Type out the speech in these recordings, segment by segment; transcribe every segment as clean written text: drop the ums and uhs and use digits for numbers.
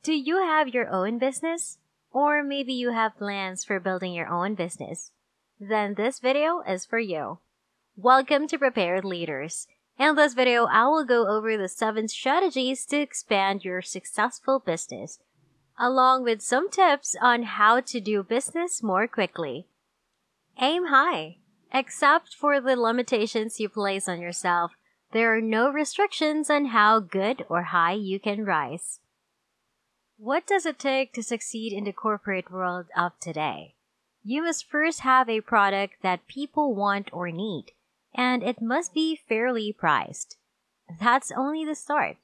Do you have your own business? Or maybe you have plans for building your own business? Then this video is for you. Welcome to Prepared Leaders. In this video, I will go over the 7 strategies to expand your successful business, along with some tips on how to do business more quickly. Aim high. Except for the limitations you place on yourself, there are no restrictions on how good or high you can rise. What does it take to succeed in the corporate world of today? You must first have a product that people want or need, and it must be fairly priced. That's only the start.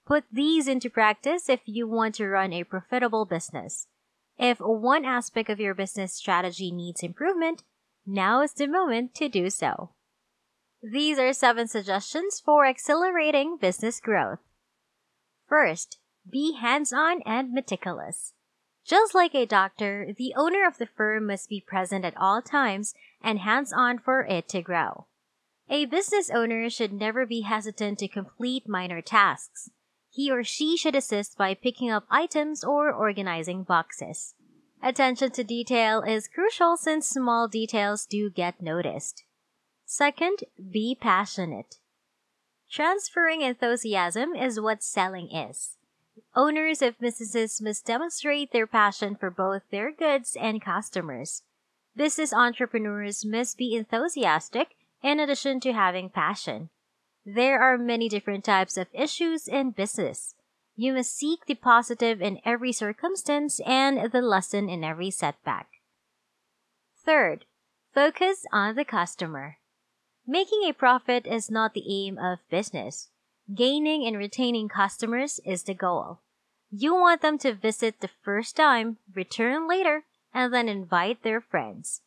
Put these into practice if you want to run a profitable business. If one aspect of your business strategy needs improvement, now is the moment to do so. These are 7 suggestions for accelerating business growth. First, be hands-on and meticulous. Just like a doctor, the owner of the firm must be present at all times and hands-on for it to grow. A business owner should never be hesitant to complete minor tasks. He or she should assist by picking up items or organizing boxes. Attention to detail is crucial since small details do get noticed. Second, be passionate. Transferring enthusiasm is what selling is. Owners of businesses must demonstrate their passion for both their goods and customers. Business entrepreneurs must be enthusiastic in addition to having passion. There are many different types of issues in business. You must seek the positive in every circumstance and the lesson in every setback. Third, focus on the customer. Making a profit is not the aim of business. Gaining and retaining customers is the goal. You want them to visit the first time, return later, and then invite their friends.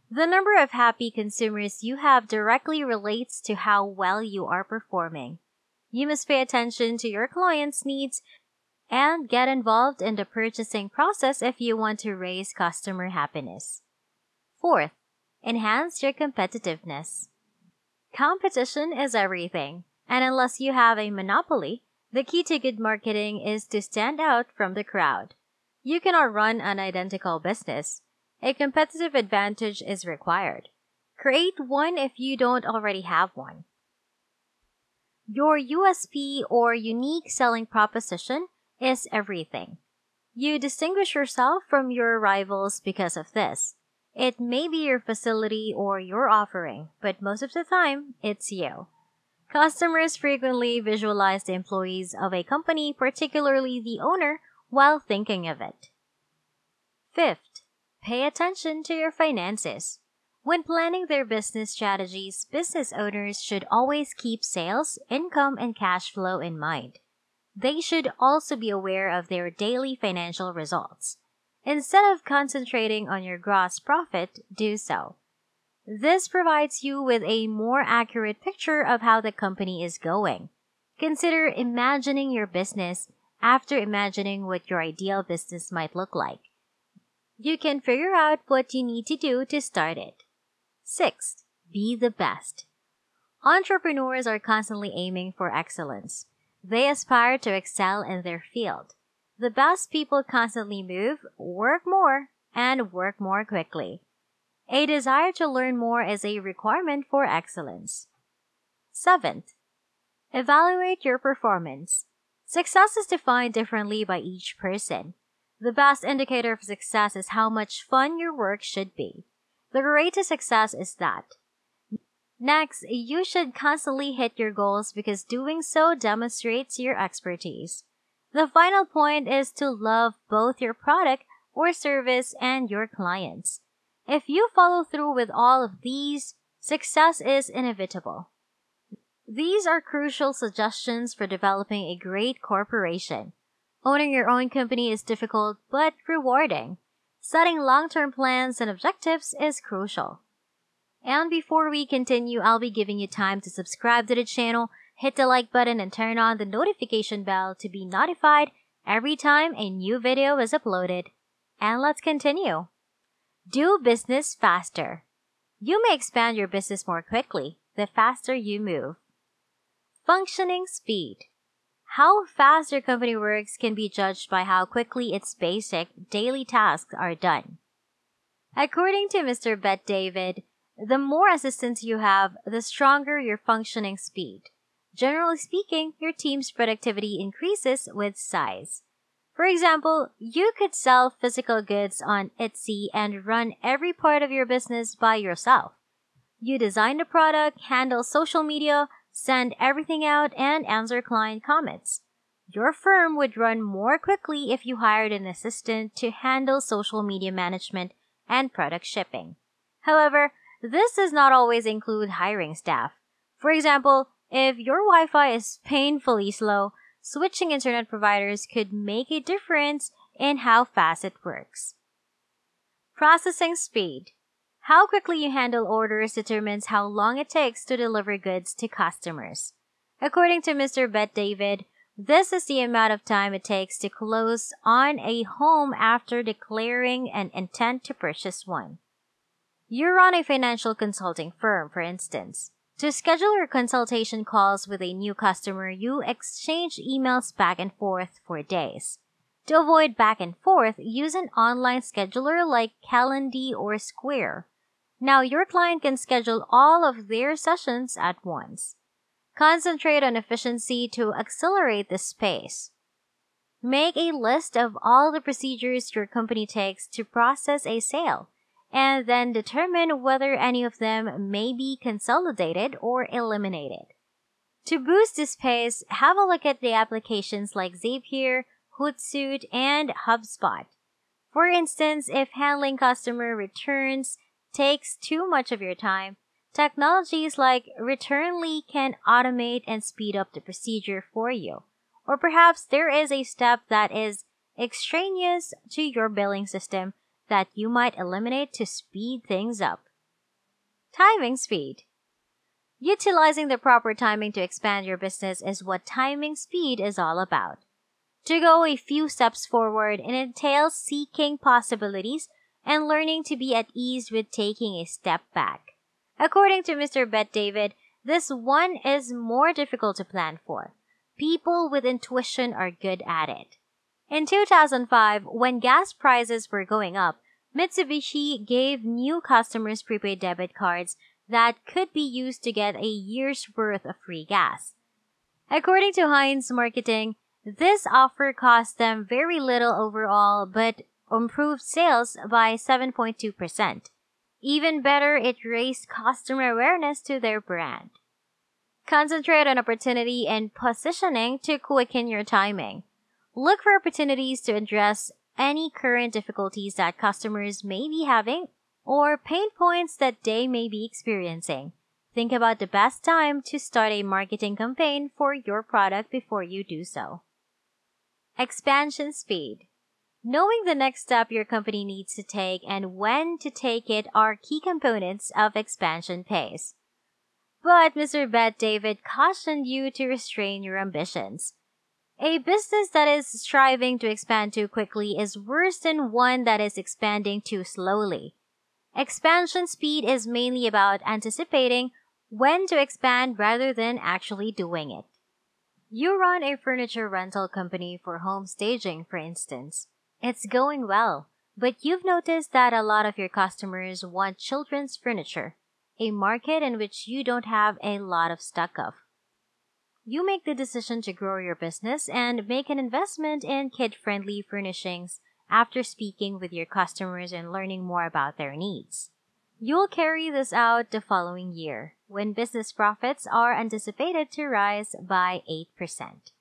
The number of happy consumers you have directly relates to how well you are performing. You must pay attention to your clients' needs and get involved in the purchasing process if you want to raise customer happiness. Fourth, enhance your competitiveness. Competition is everything, and unless you have a monopoly, the key to good marketing is to stand out from the crowd. You cannot run an identical business. A competitive advantage is required. Create one if you don't already have one. Your USP or unique selling proposition is everything. You distinguish yourself from your rivals because of this. It may be your facility or your offering, but most of the time, it's you. Customers frequently visualize the employees of a company, particularly the owner, while thinking of it. Fifth, pay attention to your finances. When planning their business strategies, business owners should always keep sales, income, and cash flow in mind. They should also be aware of their daily financial results. Instead of concentrating on your gross profit, do so. This provides you with a more accurate picture of how the company is going. Consider imagining your business after imagining what your ideal business might look like. You can figure out what you need to do to start it. Sixth, be the best. Entrepreneurs are constantly aiming for excellence. They aspire to excel in their field. The best people constantly move, work more, and work more quickly. A desire to learn more is a requirement for excellence. Seventh, evaluate your performance. Success is defined differently by each person. The best indicator of success is how much fun your work should be. The greatest success is that. Next, you should constantly hit your goals because doing so demonstrates your expertise. The final point is to love both your product or service and your clients. If you follow through with all of these, success is inevitable. These are crucial suggestions for developing a great corporation. Owning your own company is difficult but rewarding. Setting long-term plans and objectives is crucial. And before we continue, I'll be giving you time to subscribe to the channel, hit the like button, and turn on the notification bell to be notified every time a new video is uploaded. And let's continue. Do business faster. You may expand your business more quickly the faster you move. Functioning speed. How fast your company works can be judged by how quickly its basic daily tasks are done. According to Mr. Bet David, the more assistants you have, the stronger your functioning speed. Generally speaking, your team's productivity increases with size. For example, you could sell physical goods on Etsy and run every part of your business by yourself. You design the product, handle social media, send everything out, and answer client comments. Your firm would run more quickly if you hired an assistant to handle social media management and product shipping. However, this does not always include hiring staff. For example, if your Wi-Fi is painfully slow, switching internet providers could make a difference in how fast it works. Processing speed. How quickly you handle orders determines how long it takes to deliver goods to customers. According to Mr. Bet David, this is the amount of time it takes to close on a home after declaring an intent to purchase one. You run a financial consulting firm, for instance. To schedule your consultation calls with a new customer, you exchange emails back and forth for days. To avoid back and forth, use an online scheduler like Calendly or Square. Now your client can schedule all of their sessions at once. Concentrate on efficiency to accelerate this pace. Make a list of all the procedures your company takes to process a sale, and then determine whether any of them may be consolidated or eliminated. To boost this pace, have a look at the applications like Zapier, Hootsuite, and HubSpot. For instance, if handling customer returns takes too much of your time, technologies like Returnly can automate and speed up the procedure for you. Or perhaps there is a step that is extraneous to your billing system that you might eliminate to speed things up. Timing speed. Utilizing the proper timing to expand your business is what timing speed is all about. To go a few steps forward, it entails seeking possibilities and learning to be at ease with taking a step back. According to Mr. Bet David, this one is more difficult to plan for. People with intuition are good at it. In 2005, when gas prices were going up, Mitsubishi gave new customers prepaid debit cards that could be used to get a year's worth of free gas. According to Heinz Marketing, this offer cost them very little overall but improved sales by 7.2%. Even better, it raised customer awareness to their brand. Concentrate on opportunity and positioning to quicken your timing. Look for opportunities to address any current difficulties that customers may be having or pain points that they may be experiencing. Think about the best time to start a marketing campaign for your product before you do so. Expansion speed. Knowing the next step your company needs to take and when to take it are key components of expansion pace. But Mr. Bet David cautioned you to restrain your ambitions. A business that is striving to expand too quickly is worse than one that is expanding too slowly. Expansion speed is mainly about anticipating when to expand rather than actually doing it. You run a furniture rental company for home staging, for instance. It's going well, but you've noticed that a lot of your customers want children's furniture, a market in which you don't have a lot of stock of. You make the decision to grow your business and make an investment in kid-friendly furnishings after speaking with your customers and learning more about their needs. You'll carry this out the following year, when business profits are anticipated to rise by 8%.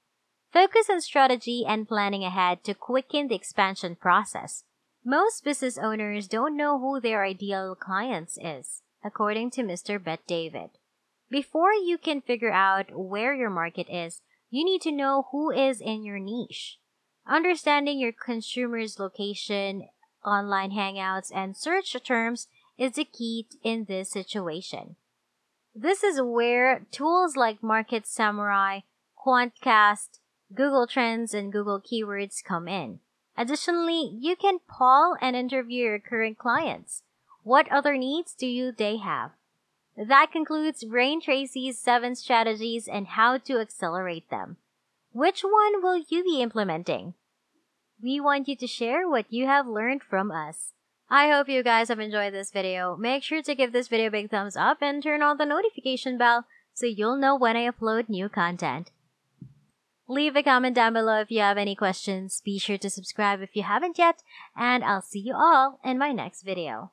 Focus on strategy and planning ahead to quicken the expansion process. Most business owners don't know who their ideal clients is, according to Mr. Bet David. Before you can figure out where your market is, you need to know who is in your niche. Understanding your consumer's location, online hangouts, and search terms is the key in this situation. This is where tools like Market Samurai, Quantcast, Google Trends, and Google Keywords come in. Additionally, you can poll and interview your current clients. What other needs do they have? That concludes Brain Tracy's 7 strategies and how to accelerate them. Which one will you be implementing? We want you to share what you have learned from us. I hope you guys have enjoyed this video. Make sure to give this video a big thumbs up and turn on the notification bell so you'll know when I upload new content. Leave a comment down below if you have any questions. Be sure to subscribe if you haven't yet, and I'll see you all in my next video.